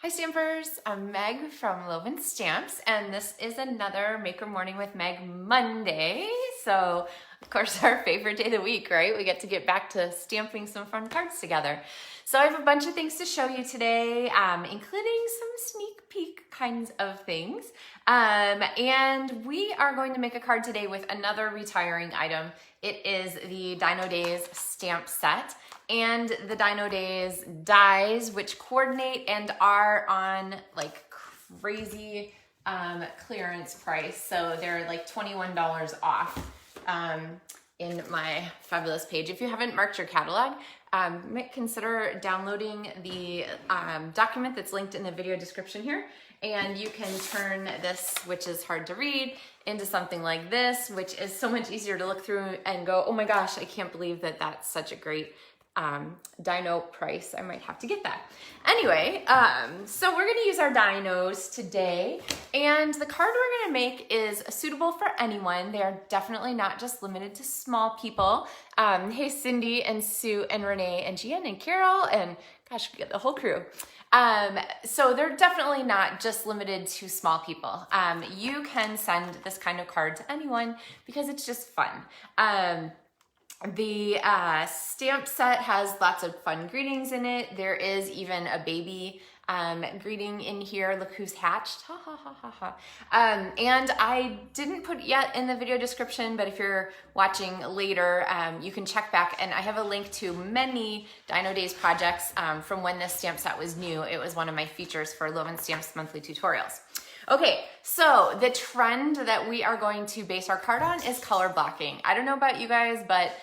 Hi Stampers, I'm Meg from LovenStamps, and this is another Maker Morning with Meg Monday. So, of course, our favorite day of the week, right? We get to get back to stamping some fun cards together. So I have a bunch of things to show you today, including some sneak peek kinds of things. And we are going to make a card today with another retiring item. It is the Dino Days stamp set and the Dino Days dies, which coordinate and are on like crazy clearance price. So they're like $21 off in my fabulous page. If you haven't marked your catalog, consider downloading the document that's linked in the video description here. And you can turn this, which is hard to read, into something like this, which is so much easier to look through and go, oh my gosh, I can't believe that that's such a great dino price. I might have to get that. Anyway, so we're gonna use our dinos today, and the card we're gonna make is suitable for anyone. They are definitely not just limited to small people. Hey Cindy and Sue and Renee and Gian and Carol and gosh, we get the whole crew. So they're definitely not just limited to small people. You can send this kind of card to anyone because it's just fun. The stamp set has lots of fun greetings in it. There is even a baby greeting in here. Look who's hatched. Ha ha ha ha ha. And I didn't put it yet in the video description, but if you're watching later, you can check back, and I have a link to many Dino Days projects from when this stamp set was new. It was one of my features for LovenStamps monthly tutorials. Okay, so the trend that we are going to base our card on is color blocking. I don't know about you guys, but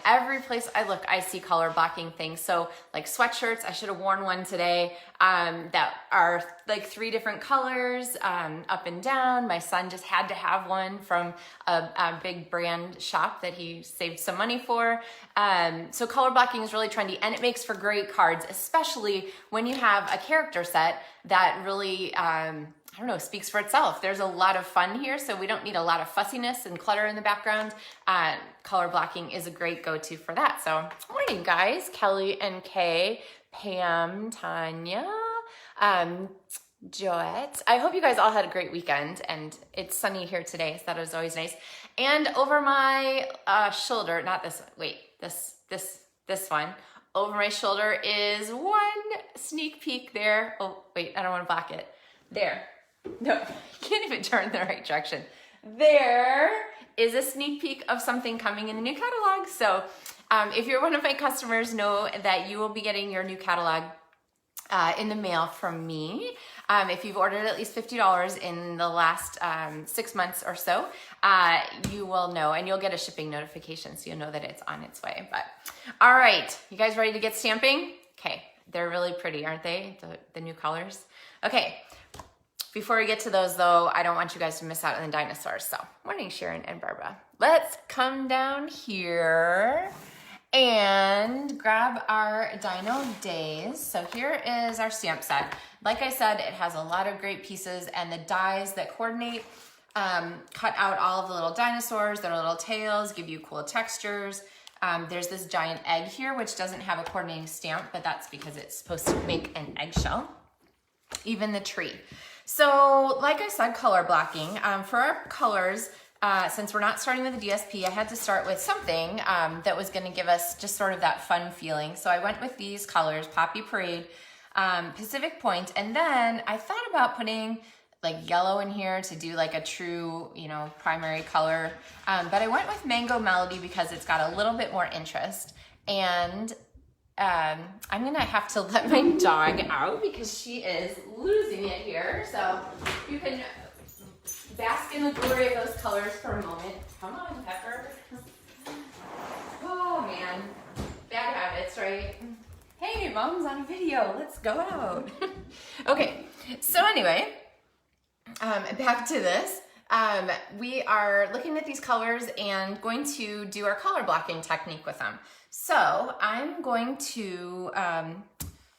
every place I look, I see color blocking things. So like sweatshirts, I should have worn one today that are like 3 different colors up and down. My son just had to have one from a big brand shop that he saved some money for. So color blocking is really trendy, and it makes for great cards, especially when you have a character set that really, I don't know, speaks for itself. There's a lot of fun here, so we don't need a lot of fussiness and clutter in the background. Color blocking is a great go-to for that. So, morning guys, Kelly and Kay, Pam, Tanya, Joette. I hope you guys all had a great weekend, and it's sunny here today, so that was always nice. And over my shoulder, not this, wait, this one, over my shoulder is one sneak peek there. Oh, wait, I don't want to block it. There. No, I can't even turn in the right direction. There is a sneak peek of something coming in the new catalog. So if you're one of my customers, know that you will be getting your new catalog in the mail from me. If you've ordered at least $50 in the last 6 months or so, you will know, and you'll get a shipping notification, so you'll know that it's on its way. But all right, you guys ready to get stamping? Okay, they're really pretty, aren't they? The new colors. Okay. Before we get to those though, I don't want you guys to miss out on the dinosaurs. So, morning Sharon and Barbara. Let's come down here and grab our Dino Days. So here is our stamp set. Like I said, it has a lot of great pieces, and the dies that coordinate cut out all of the little dinosaurs, their little tails, give you cool textures. There's this giant egg here, which doesn't have a coordinating stamp, but that's because it's supposed to make an eggshell. Even the tree. So, like I said, color blocking. For our colors, since we're not starting with a DSP, I had to start with something that was going to give us just sort of that fun feeling. So I went with these colors, Poppy Parade, Pacific Point, and then I thought about putting like yellow in here to do like a true, you know, primary color. But I went with Mango Melody because it's got a little bit more interest. And I'm gonna have to let my dog out because she is losing it here. So you can bask in the glory of those colors for a moment. Come on, Pepper. Oh man, bad habits, right? Hey, Mom's on a video. Let's go out. Okay, so anyway, back to this. We are looking at these colors and going to do our color blocking technique with them. So I'm going to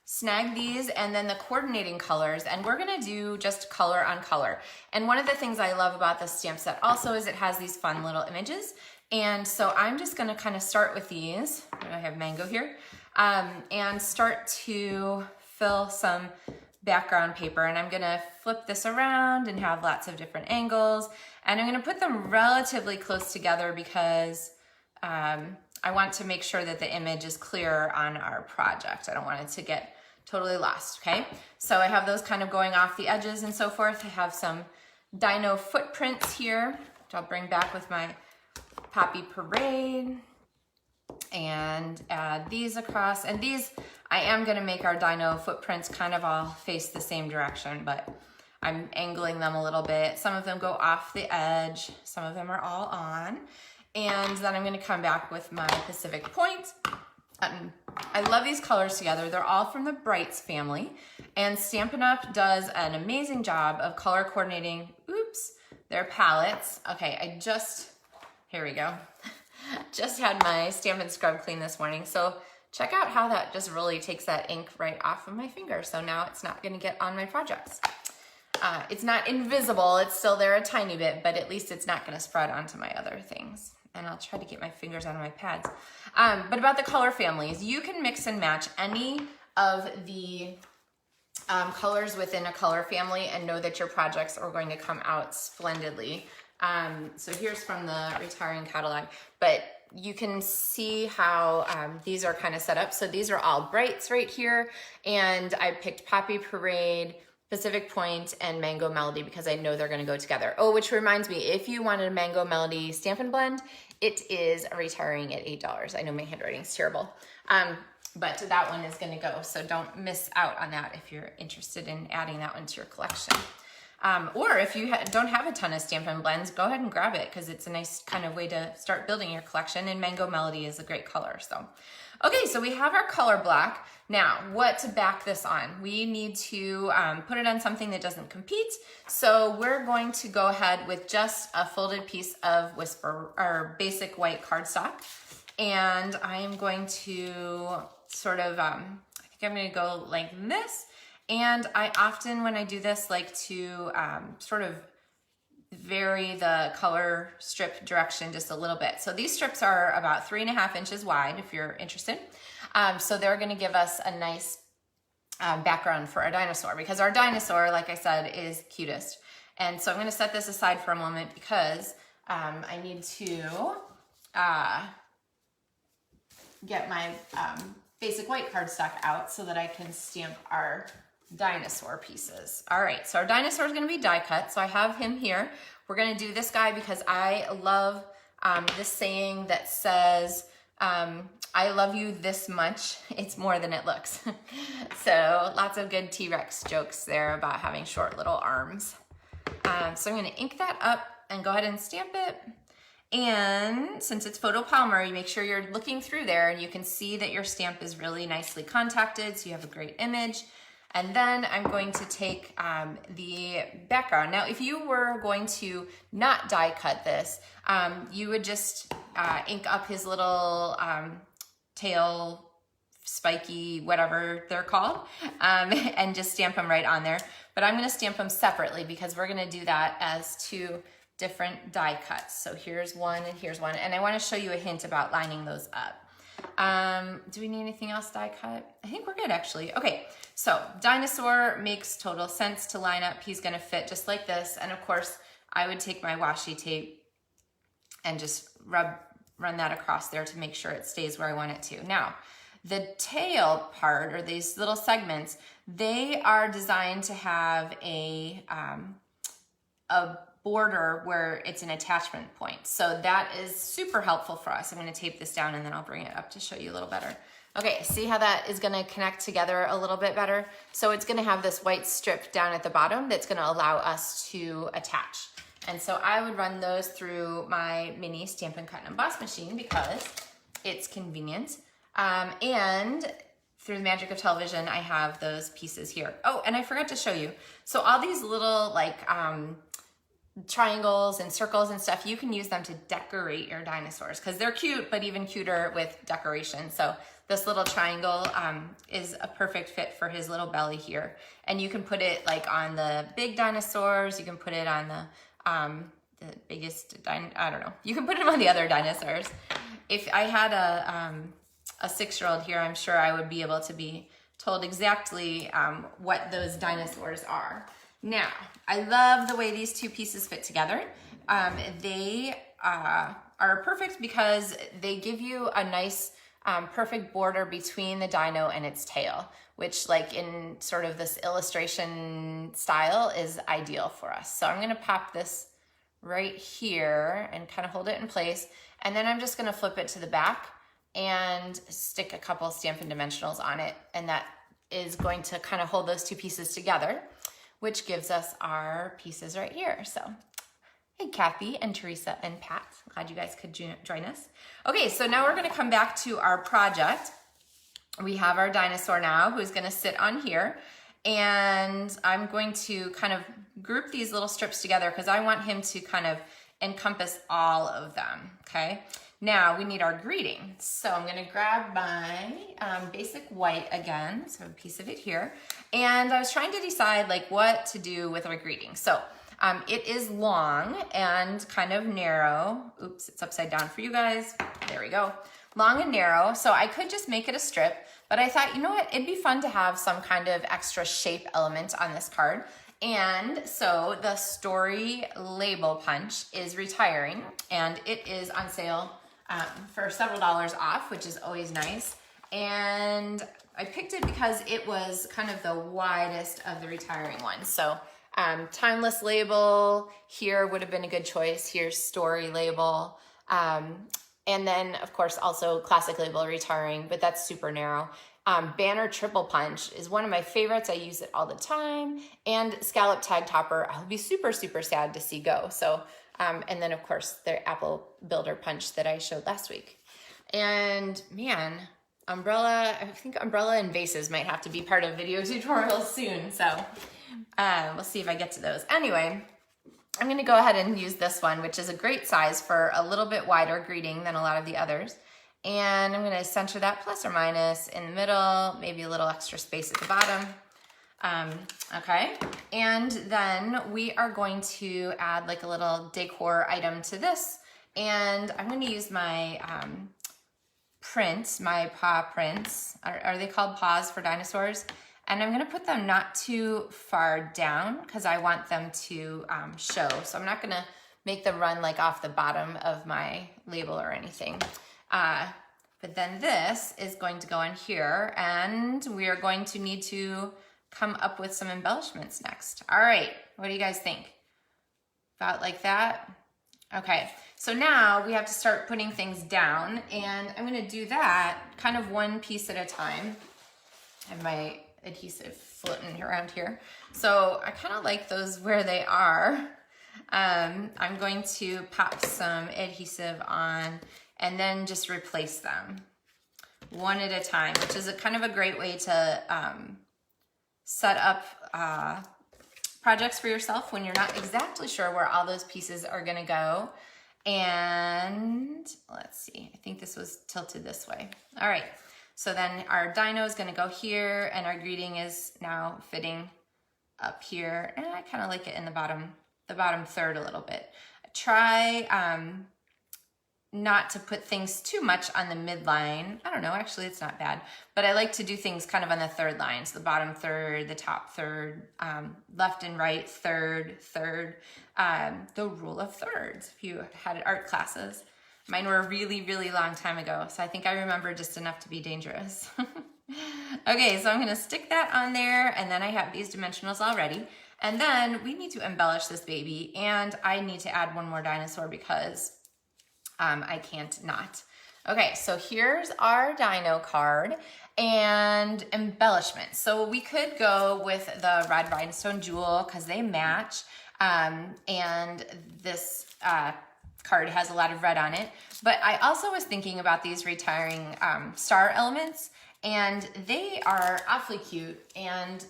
snag these and then the coordinating colors, and we're gonna do just color on color. And one of the things I love about this stamp set also is it has these fun little images. And so I'm just gonna kind of start with these. I have mango here. And start to fill some background paper, and I'm gonna flip this around and have lots of different angles, and I'm gonna put them relatively close together because I want to make sure that the image is clear on our project. I don't want it to get totally lost, okay? So I have those kind of going off the edges and so forth. I have some dino footprints here, which I'll bring back with my Poppy Parade, and add these across. And these, I am gonna make our dino footprints kind of all face the same direction, but I'm angling them a little bit. Some of them go off the edge, some of them are all on. And then I'm gonna come back with my Pacific Point. I love these colors together. They're all from the Brights family, and Stampin' Up! Does an amazing job of color coordinating, their palettes. Okay, here we go. Just had my Stampin' Scrub clean this morning, so check out how that just really takes that ink right off of my finger, so now it's not gonna get on my projects. It's not invisible, it's still there a tiny bit, but at least it's not gonna spread onto my other things. And I'll try to get my fingers out of my pads. But about the color families, you can mix and match any of the colors within a color family and know that your projects are going to come out splendidly. So here's from the Retiring Catalog, but you can see how these are kind of set up. So these are all Brights right here, and I picked Poppy Parade, Pacific Point, and Mango Melody because I know they're gonna go together. Oh, which reminds me, if you wanted a Mango Melody Stampin' Blend, it is retiring at $8. I know my handwriting's terrible, but that one is gonna go, so don't miss out on that if you're interested in adding that one to your collection. Or if you don't have a ton of Stampin' Blends, go ahead and grab it because it's a nice kind of way to start building your collection, and Mango Melody is a great color. So, okay, so we have our color block. Now, what to back this on? We need to put it on something that doesn't compete. So we're going to go ahead with just a folded piece of Whisper or basic white cardstock. And I am going to sort of, I think I'm gonna go like this. And I often, when I do this, like to sort of vary the color strip direction just a little bit. So these strips are about 3.5 inches wide if you're interested. So they're gonna give us a nice background for our dinosaur, because our dinosaur, like I said, is cutest. And so I'm gonna set this aside for a moment because I need to get my basic white cardstock out so that I can stamp our dinosaur pieces. All right, so our dinosaur is gonna be die cut. So I have him here. We're gonna do this guy because I love this saying that says, I love you this much, it's more than it looks. So lots of good T-Rex jokes there about having short little arms. So I'm gonna ink that up and go ahead and stamp it. And since it's photopolymer, you make sure you're looking through there and you can see that your stamp is really nicely contacted, so you have a great image. And then I'm going to take the background. Now, if you were going to not die cut this, you would just ink up his little tail, spiky, whatever they're called, and just stamp them right on there. But I'm gonna stamp them separately because we're gonna do that as two different die cuts. So here's one and here's one. And I wanna show you a hint about lining those up. Do we need anything else die cut? I think we're good actually. Okay, so dinosaur makes total sense to line up. He's gonna fit just like this. And of course, I would take my washi tape and just run that across there to make sure it stays where I want it to. Now, the tail part, or these little segments, they are designed to have a border where it's an attachment point. So that is super helpful for us. I'm gonna tape this down and then I'll bring it up to show you a little better. Okay, see how that is gonna connect together a little bit better? So it's gonna have this white strip down at the bottom that's gonna allow us to attach. And so I would run those through my mini Stampin' Cut and Emboss machine because it's convenient. And through the magic of television, I have those pieces here. Oh, and I forgot to show you. So all these little like triangles and circles and stuff, you can use them to decorate your dinosaurs because they're cute, but even cuter with decoration. So this little triangle is a perfect fit for his little belly here. And you can put it like on the big dinosaurs, you can put it on the biggest, I don't know. You can put them on the other dinosaurs. If I had a 6-year-old here, I'm sure I would be able to be told exactly what those dinosaurs are. Now, I love the way these two pieces fit together. They are perfect because they give you a nice perfect border between the dino and its tail, which like in sort of this illustration style is ideal for us. So I'm gonna pop this right here and kind of hold it in place. And then I'm just gonna flip it to the back and stick a couple Stampin' Dimensionals on it. And that is going to kind of hold those two pieces together, which gives us our pieces right here. So, hey, Kathy and Teresa and Pat, glad you guys could join us. Okay, so now we're gonna come back to our project. We have our dinosaur now who's gonna sit on here, and I'm going to kind of group these little strips together because I want him to kind of encompass all of them, okay? Now we need our greeting. So I'm gonna grab my basic white again, so a piece of it here. And I was trying to decide like what to do with our greeting. So it is long and kind of narrow. Oops, it's upside down for you guys. There we go. Long and narrow. So I could just make it a strip, but I thought, you know what? It'd be fun to have some kind of extra shape element on this card. And so the story label punch is retiring, and it is on sale for several dollars off, which is always nice. And I picked it because it was kind of the widest of the retiring ones. So timeless label here would have been a good choice. Here's story label. And then of course also classic label retiring, but that's super narrow. Banner triple punch is one of my favorites. I use it all the time. And scallop tag topper, I'll be super, super sad to see go. So, and then of course the apple builder punch that I showed last week. And man, umbrella, I think umbrella and vases might have to be part of video tutorials soon. So we'll see if I get to those. Anyway, I'm gonna go ahead and use this one, which is a great size for a little bit wider greeting than a lot of the others. And I'm gonna center that plus or minus in the middle, maybe a little extra space at the bottom. Okay, and then we are going to add like a little decor item to this. And I'm gonna use my prints, my paw prints. Are they called paws for dinosaurs? And I'm gonna put them not too far down because I want them to show. So I'm not gonna make them run like off the bottom of my label or anything. But then this is going to go in here, and we are going to need to come up with some embellishments next. All right, what do you guys think? About like that? Okay, so now we have to start putting things down, and I'm gonna do that kind of one piece at a time. I have my adhesive floating around here. So I kind of like those where they are. I'm going to pop some adhesive on and then just replace them one at a time, which is a kind of a great way to set up projects for yourself when you're not exactly sure where all those pieces are gonna go. And let's see, I think this was tilted this way. All right, so then our dino is gonna go here, and our greeting is now fitting up here. And I kind of like it in the bottom third a little bit. Try not to put things too much on the midline. I don't know, actually it's not bad, but I like to do things kind of on the third line. So the bottom third, the top third, left and right third, the rule of thirds, if you had art classes. Mine were a really, really long time ago, so I think I remember just enough to be dangerous. Okay, so I'm gonna stick that on there, and then I have these dimensionals already. And then we need to embellish this baby, and I need to add one more dinosaur because I can't not. Okay, so here's our dino card and embellishments. So we could go with the red rhinestone jewel because they match, and this card has a lot of red on it. But I also was thinking about these retiring star elements, and they are awfully cute. And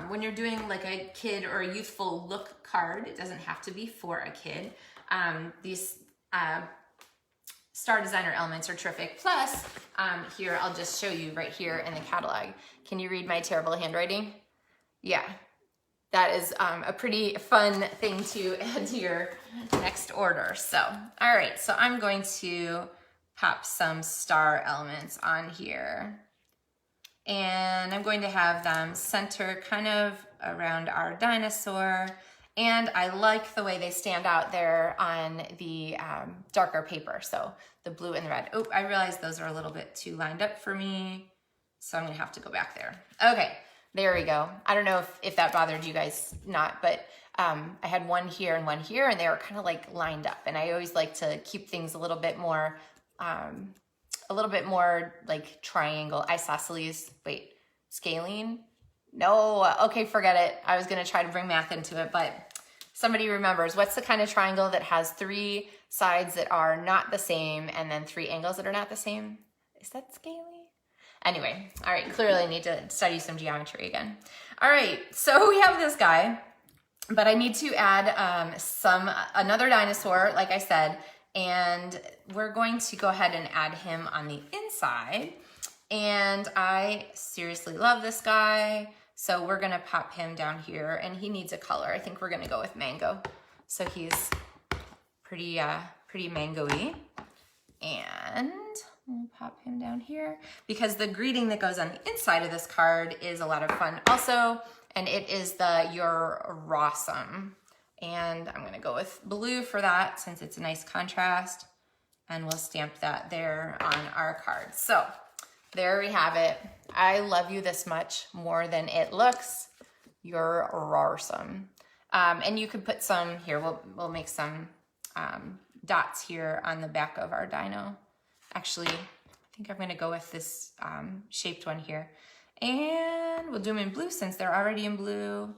when you're doing like a kid or a youthful look card, it doesn't have to be for a kid. These Star Designer elements are terrific. Plus, here, I'll just show you right here in the catalog. Can you read my terrible handwriting? Yeah, that is a pretty fun thing to add to your next order. So, all right, so I'm going to pop some star elements on here. And I'm going to have them center kind of around our dinosaur. And I like the way they stand out there on the darker paper. So the blue and the red. Oh, I realized those are a little bit too lined up for me. So I'm gonna have to go back there. Okay, there we go. I don't know if that bothered you guys not, but I had one here, and they were kind of like lined up. And I always like to keep things a little bit more like triangle, isosceles, wait, scalene? No, okay, forget it. I was gonna try to bring math into it, but somebody remembers, what's the kind of triangle that has 3 sides that are not the same and then 3 angles that are not the same? Is that scalene? Anyway, all right, clearly I need to study some geometry again. All right, so we have this guy, but I need to add another dinosaur, like I said, and we're going to go ahead and add him on the inside. And I seriously love this guy. So we're gonna pop him down here, and he needs a color. I think we're gonna go with mango. So he's pretty mango-y. And we'll pop him down here because the greeting that goes on the inside of this card is a lot of fun also, and it is the "You're Rawsome." And I'm gonna go with blue for that since it's a nice contrast, and we'll stamp that there on our card. So there we have it. I love you this much more than it looks. You're rawsome. And you could put some here. We'll make some dots here on the back of our dino. Actually, I think I'm gonna go with this shaped one here. And we'll do them in blue since they're already in blue.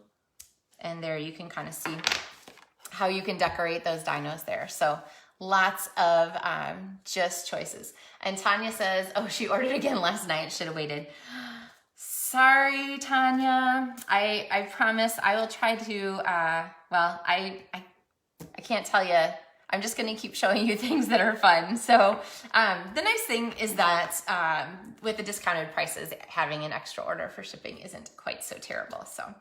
And there you can kind of see how you can decorate those dinos there. So lots of just choices. And Tanya says, oh, she ordered again last night, should have waited. Sorry, Tanya. I promise I will try to, well, I can't tell you. I'm just gonna keep showing you things that are fun. So the nice thing is that with the discounted prices, having an extra order for shipping isn't quite so terrible. So,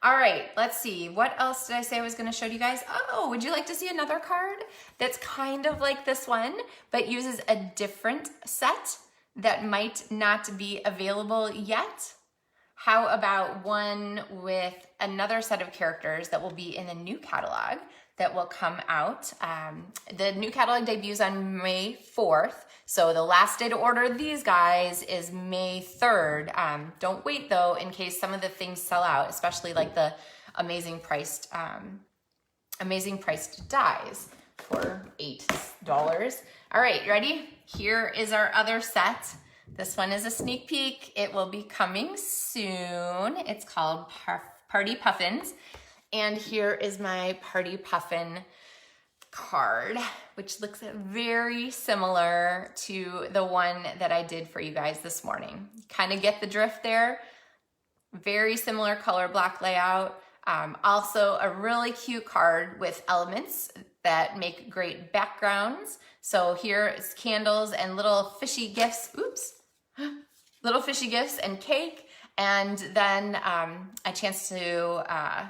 all right, let's see. What else did I say I was gonna show you guys? Oh, would you like to see another card that's kind of like this one, but uses a different set that might not be available yet? How about one with another set of characters that will be in the new catalog that will come out? The new catalog debuts on May 4th. So the last day to order these guys is May 3rd. Don't wait though, in case some of the things sell out, especially like the amazing priced dies for $8. All right, you ready? Here is our other set. This one is a sneak peek. It will be coming soon. It's called Party Puffins. And here is my Party Puffin card, which looks very similar to the one that I did for you guys this morning. Kind of get the drift there. Very similar color block layout. Also a really cute card with elements that make great backgrounds. So here is candles and little fishy gifts. Oops. Little fishy gifts and cake. And then a chance to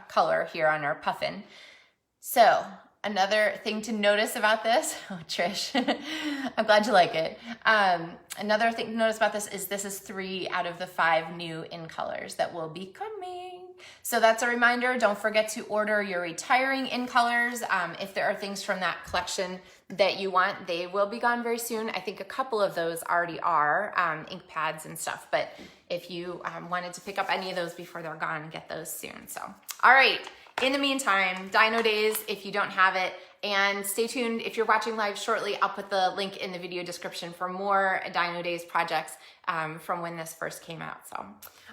color here on our puffin. So another thing to notice about this, oh Trish, I'm glad you like it. Another thing to notice about this is 3 out of the 5 new in colors that will be coming. So that's a reminder, don't forget to order your retiring in colors. If there are things from that collection that you want, they will be gone very soon. I think a couple of those already are, ink pads and stuff, but if you wanted to pick up any of those before they're gone, get those soon. So, all right, in the meantime, Dino Days, if you don't have it, and stay tuned. If you're watching live shortly, I'll put the link in the video description for more Dino Days projects from when this first came out. So,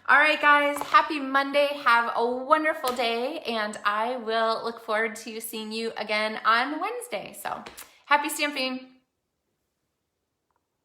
all right, guys, happy Monday. Have a wonderful day, and I will look forward to seeing you again on Wednesday. So, happy stamping.